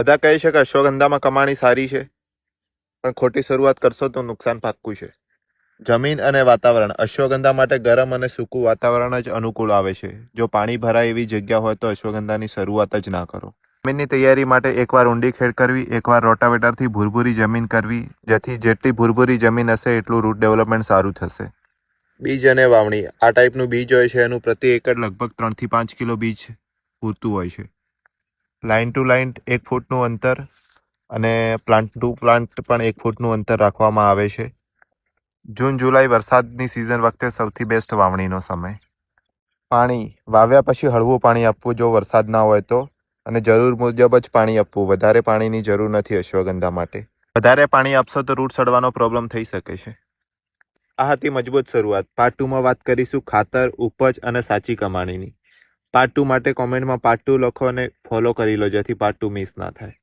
બધા કહે છે કે અશ્વગંધામાં કમાણી સારી છે, પણ ખોટી શરૂઆત કરશો તો નુકસાન પાક્કું છે. જમીન અને વાતાવરણ. અશ્વગંધા માટે ગરમ અને સૂકું વાતાવરણ જ અનુકૂળ આવે છે. જો પાણી ભરાય એવી જગ્યા હોય તો અશ્વગંધાની શરૂઆત જ ના કરો. જમીનની તૈયારી માટે એકવાર ઊંડી ખેડ કરવી, એકવાર રોટાવેટરથી ભૂરભૂરી જમીન કરવી, જેથી જેટલી ભૂરભૂરી જમીન હશે એટલું રૂટ ડેવલપમેન્ટ સારું થશે. બીજ અને વાવણી. આ ટાઈપનું બીજ હોય છે, એનું પ્રતિ એકર લગભગ 3 થી 5 કિલો બીજ પૂરતું હોય છે. લાઇન ટુ લાઇન 1 ફૂટનું અંતર અને પ્લાન્ટ ટુ પ્લાન્ટ પણ 1 ફૂટનું અંતર રાખવામાં આવે છે. જૂન જુલાઈ વરસાદની સિઝન વખતે સૌથી બેસ્ટ વાવણીનો સમય. પાણી. વાવ્યા પછી હળવું પાણી આપવું જો વરસાદ ના હોય તો, અને જરૂર મુજબ જ પાણી આપવું. વધારે પાણીની જરૂર નથી અશ્વગંધા માટે. વધારે પાણી આપશો તો રૂટ સડવાનો પ્રોબ્લેમ થઈ શકે છે. આ હતી મજબૂત શરૂઆત. પાર્ટ 2માં વાત કરીશું ખાતર, ઉપજ અને સાચી કમાણીની. પાર્ટ 2 માટે કોમેન્ટમાં પાર્ટ 2 લખો અને ફોલો કરી લો, જેથી પાર્ટ 2 મિસ ના થાય.